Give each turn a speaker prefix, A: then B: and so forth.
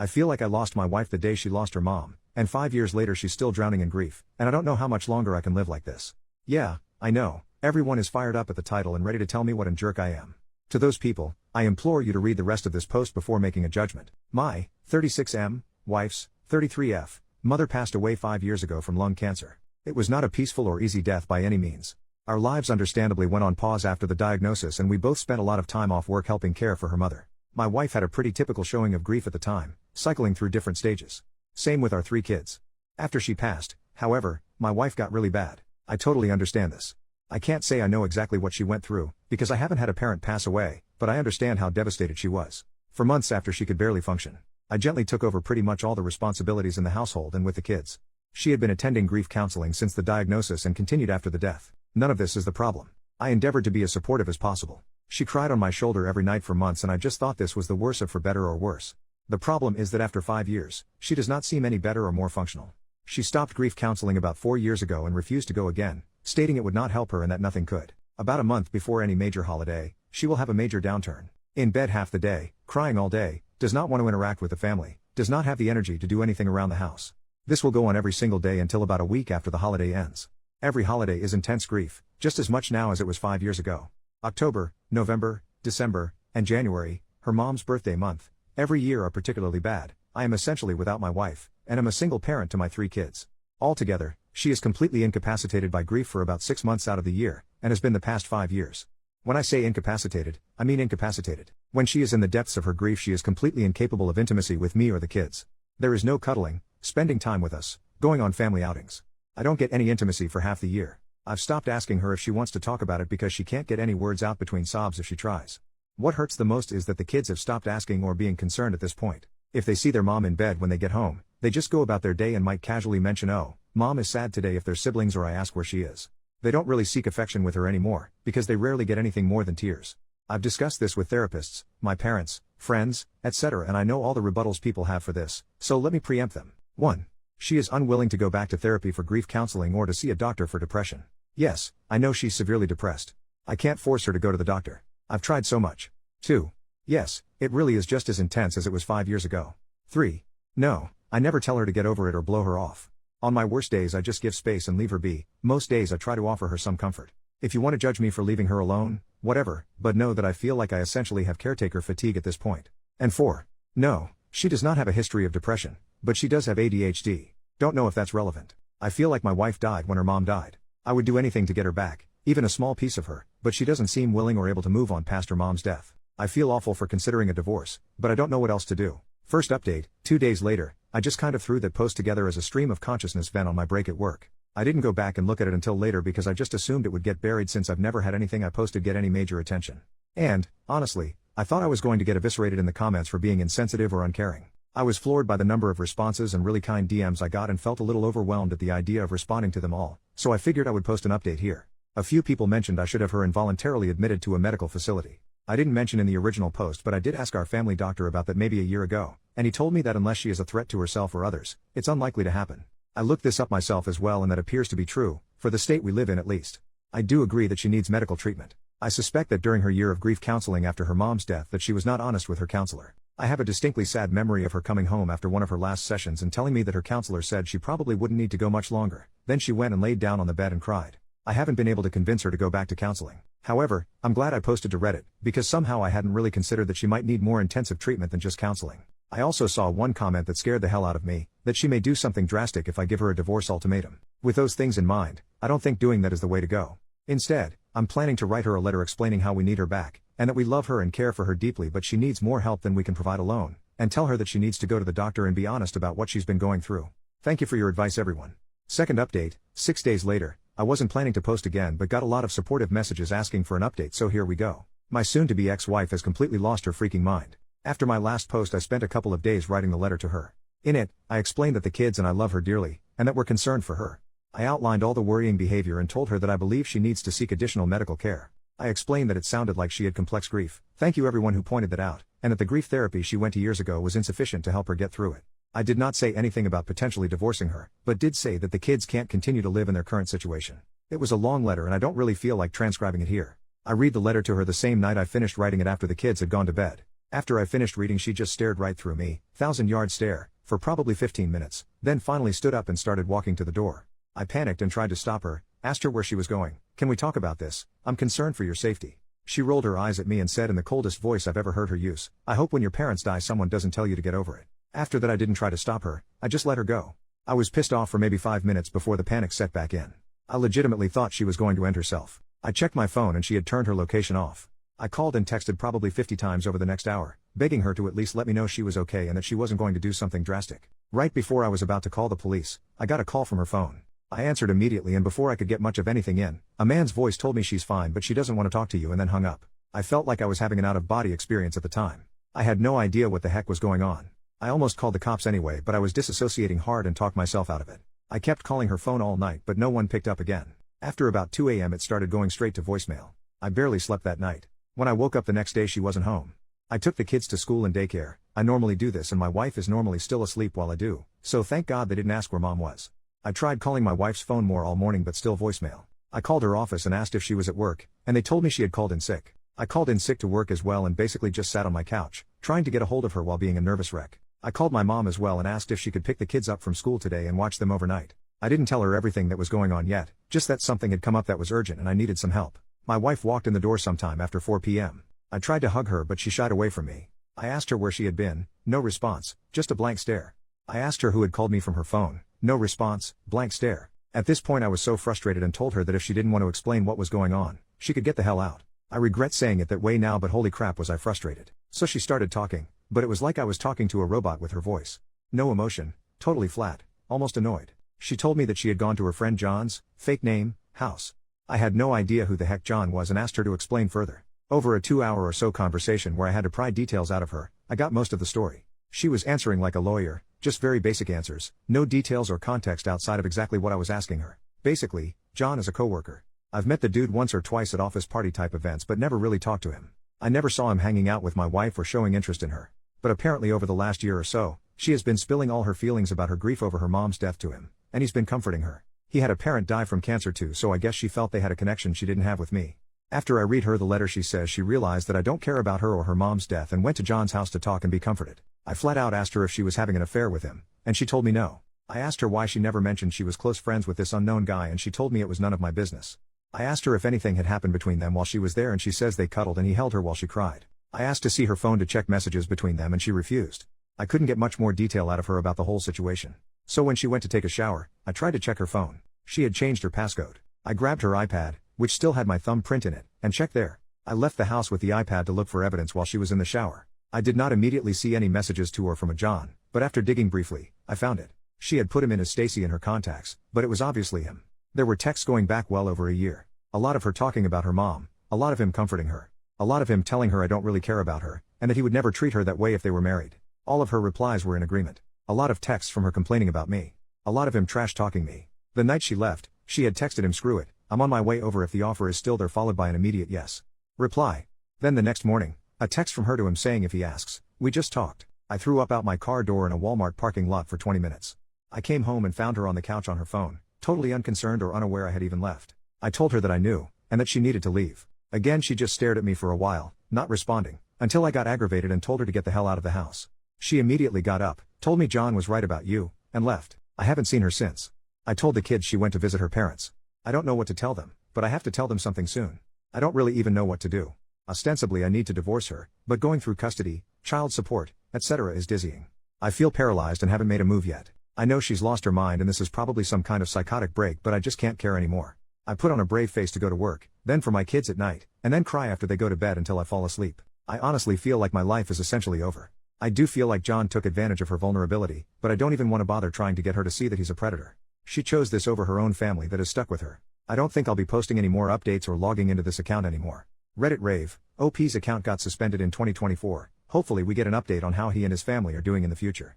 A: I feel like I lost my wife the day she lost her mom, and 5 years later she's still drowning in grief, and I don't know how much longer I can live like this. Yeah, I know, everyone is fired up at the title and ready to tell me what a jerk I am. To those people, I implore you to read the rest of this post before making a judgment. My 36M wife's 33F mother passed away 5 years ago from lung cancer. It was not a peaceful or easy death by any means. Our lives understandably went on pause after the diagnosis, and we both spent a lot of time off work helping care for her mother. My wife had a pretty typical showing of grief at the time, cycling through different stages. Same with our 3 kids. After she passed, however, my wife got really bad. I totally understand this. I can't say I know exactly what she went through, because I haven't had a parent pass away, but I understand how devastated she was. For months after she could barely function, I gently took over pretty much all the responsibilities in the household and with the kids. She had been attending grief counseling since the diagnosis and continued after the death. None of this is the problem. I endeavored to be as supportive as possible. She cried on my shoulder every night for months, and I just thought this was the worst of for better or worse. The problem is that after 5 years, she does not seem any better or more functional. She stopped grief counseling about 4 years ago and refused to go again, stating it would not help her and that nothing could. About a month before any major holiday, she will have a major downturn. In bed half the day, crying all day, does not want to interact with the family, does not have the energy to do anything around the house. This will go on every single day until about a week after the holiday ends. Every holiday is intense grief, just as much now as it was 5 years ago. October, November, December, and January, her mom's birthday month, every year are particularly bad. I am essentially without my wife, and am a single parent to my 3 kids. Altogether, she is completely incapacitated by grief for about 6 months out of the year, and has been the past 5 years. When I say incapacitated, I mean incapacitated. When she is in the depths of her grief, she is completely incapable of intimacy with me or the kids. There is no cuddling, spending time with us, going on family outings. I don't get any intimacy for half the year. I've stopped asking her if she wants to talk about it because she can't get any words out between sobs if she tries. What hurts the most is that the kids have stopped asking or being concerned at this point. If they see their mom in bed when they get home, they just go about their day and might casually mention, "Oh, mom is sad today," if they're siblings, or I ask where she is. They don't really seek affection with her anymore, because they rarely get anything more than tears. I've discussed this with therapists, my parents, friends, etc., and I know all the rebuttals people have for this, so let me preempt them. 1. She is unwilling to go back to therapy for grief counseling or to see a doctor for depression. Yes, I know she's severely depressed. I can't force her to go to the doctor. I've tried so much. 2. Yes, it really is just as intense as it was 5 years ago. 3. No, I never tell her to get over it or blow her off. On my worst days I just give space and leave her be. Most days I try to offer her some comfort. If you want to judge me for leaving her alone, whatever, but know that I feel like I essentially have caretaker fatigue at this point. And 4. No, she does not have a history of depression, but she does have ADHD. Don't know if that's relevant. I feel like my wife died when her mom died. I would do anything to get her back, even a small piece of her, but she doesn't seem willing or able to move on past her mom's death. I feel awful for considering a divorce, but I don't know what else to do. First update, 2 days later, I just kind of threw that post together as a stream of consciousness vent on my break at work. I didn't go back and look at it until later because I just assumed it would get buried since I've never had anything I posted get any major attention. And, honestly, I thought I was going to get eviscerated in the comments for being insensitive or uncaring. I was floored by the number of responses and really kind DMs I got and felt a little overwhelmed at the idea of responding to them all, so I figured I would post an update here. A few people mentioned I should have her involuntarily admitted to a medical facility. I didn't mention in the original post, but I did ask our family doctor about that maybe a year ago, and he told me that unless she is a threat to herself or others, it's unlikely to happen. I looked this up myself as well, and that appears to be true, for the state we live in at least. I do agree that she needs medical treatment. I suspect that during her year of grief counseling after her mom's death that she was not honest with her counselor. I have a distinctly sad memory of her coming home after one of her last sessions and telling me that her counselor said she probably wouldn't need to go much longer. Then she went and laid down on the bed and cried. I haven't been able to convince her to go back to counseling. However, I'm glad I posted to Reddit, because somehow I hadn't really considered that she might need more intensive treatment than just counseling. I also saw one comment that scared the hell out of me, that she may do something drastic if I give her a divorce ultimatum. With those things in mind, I don't think doing that is the way to go. Instead, I'm planning to write her a letter explaining how we need her back, and that we love her and care for her deeply, but she needs more help than we can provide alone, and tell her that she needs to go to the doctor and be honest about what she's been going through. Thank you for your advice, everyone. Second update, 6 days later. I wasn't planning to post again but got a lot of supportive messages asking for an update, so here we go. My soon-to-be ex-wife has completely lost her freaking mind. After my last post I spent a couple of days writing the letter to her. In it, I explained that the kids and I love her dearly, and that we're concerned for her. I outlined all the worrying behavior and told her that I believe she needs to seek additional medical care. I explained that it sounded like she had complex grief. Thank you everyone who pointed that out, and that the grief therapy she went to years ago was insufficient to help her get through it. I did not say anything about potentially divorcing her, but did say that the kids can't continue to live in their current situation. It was a long letter and I don't really feel like transcribing it here. I read the letter to her the same night I finished writing it after the kids had gone to bed. After I finished reading, she just stared right through me, 1,000-yard stare, for probably 15 minutes, then finally stood up and started walking to the door. I panicked and tried to stop her, asked her where she was going. "Can we talk about this? I'm concerned for your safety." She rolled her eyes at me and said in the coldest voice I've ever heard her use, "I hope when your parents die someone doesn't tell you to get over it." After that I didn't try to stop her, I just let her go. I was pissed off for maybe 5 minutes before the panic set back in. I legitimately thought she was going to end herself. I checked my phone and she had turned her location off. I called and texted probably 50 times over the next hour, begging her to at least let me know she was okay and that she wasn't going to do something drastic. Right before I was about to call the police, I got a call from her phone. I answered immediately, and before I could get much of anything in, a man's voice told me she's fine but she doesn't want to talk to you, and then hung up. I felt like I was having an out-of-body experience at the time. I had no idea what the heck was going on. I almost called the cops anyway, but I was disassociating hard and talked myself out of it. I kept calling her phone all night but no one picked up again. After about 2 a.m. it started going straight to voicemail. I barely slept that night. When I woke up the next day she wasn't home. I took the kids to school and daycare. I normally do this and my wife is normally still asleep while I do, so thank God they didn't ask where mom was. I tried calling my wife's phone more all morning but still voicemail. I called her office and asked if she was at work, and they told me she had called in sick. I called in sick to work as well and basically just sat on my couch, trying to get a hold of her while being a nervous wreck. I called my mom as well and asked if she could pick the kids up from school today and watch them overnight. I didn't tell her everything that was going on yet, just that something had come up that was urgent and I needed some help. My wife walked in the door sometime after 4 p.m. I tried to hug her but she shied away from me. I asked her where she had been, no response, just a blank stare. I asked her who had called me from her phone, no response, blank stare. At this point I was so frustrated and told her that if she didn't want to explain what was going on, she could get the hell out. I regret saying it that way now, but holy crap was I frustrated. So she started talking, but it was like I was talking to a robot with her voice. No emotion, totally flat, almost annoyed. She told me that she had gone to her friend John's, fake name, house. I had no idea who the heck John was and asked her to explain further. Over a 2-hour or so conversation where I had to pry details out of her, I got most of the story. She was answering like a lawyer, just very basic answers, no details or context outside of exactly what I was asking her. Basically, John is a coworker. I've met the dude once or twice at office party type events but never really talked to him. I never saw him hanging out with my wife or showing interest in her. But apparently over the last year or so, she has been spilling all her feelings about her grief over her mom's death to him, and he's been comforting her. He had a parent die from cancer too, so I guess she felt they had a connection she didn't have with me. After I read her the letter, she says she realized that I don't care about her or her mom's death and went to John's house to talk and be comforted. I flat out asked her if she was having an affair with him, and she told me no. I asked her why she never mentioned she was close friends with this unknown guy, and she told me it was none of my business. I asked her if anything had happened between them while she was there, and she says they cuddled and he held her while she cried. I asked to see her phone to check messages between them and she refused. I couldn't get much more detail out of her about the whole situation. So when she went to take a shower, I tried to check her phone. She had changed her passcode. I grabbed her iPad, which still had my thumbprint in it, and checked there. I left the house with the iPad to look for evidence while she was in the shower. I did not immediately see any messages to or from a John, but after digging briefly, I found it. She had put him in as Stacy in her contacts, but it was obviously him. There were texts going back well over a year. A lot of her talking about her mom, a lot of him comforting her, a lot of him telling her I don't really care about her, and that he would never treat her that way if they were married. All of her replies were in agreement. A lot of texts from her complaining about me. A lot of him trash talking me. The night she left, she had texted him, "Screw it, I'm on my way over if the offer is still there," followed by an immediate yes reply. Then the next morning, a text from her to him saying if he asks, "We just talked." I threw up out my car door in a Walmart parking lot for 20 minutes. I came home and found her on the couch on her phone, totally unconcerned or unaware I had even left. I told her that I knew, and that she needed to leave. Again she just stared at me for a while, not responding, until I got aggravated and told her to get the hell out of the house. She immediately got up, told me John was right about you, and left. I haven't seen her since. I told the kids she went to visit her parents. I don't know what to tell them, but I have to tell them something soon. I don't really even know what to do. Ostensibly I need to divorce her, but going through custody, child support, etc. is dizzying. I feel paralyzed and haven't made a move yet. I know she's lost her mind and this is probably some kind of psychotic break, but I just can't care anymore. I put on a brave face to go to work, then for my kids at night, and then cry after they go to bed until I fall asleep. I honestly feel like my life is essentially over. I do feel like John took advantage of her vulnerability, but I don't even want to bother trying to get her to see that he's a predator. She chose this over her own family that has stuck with her. I don't think I'll be posting any more updates or logging into this account anymore. Reddit rave, OP's account got suspended in 2024. Hopefully we get an update on how he and his family are doing in the future.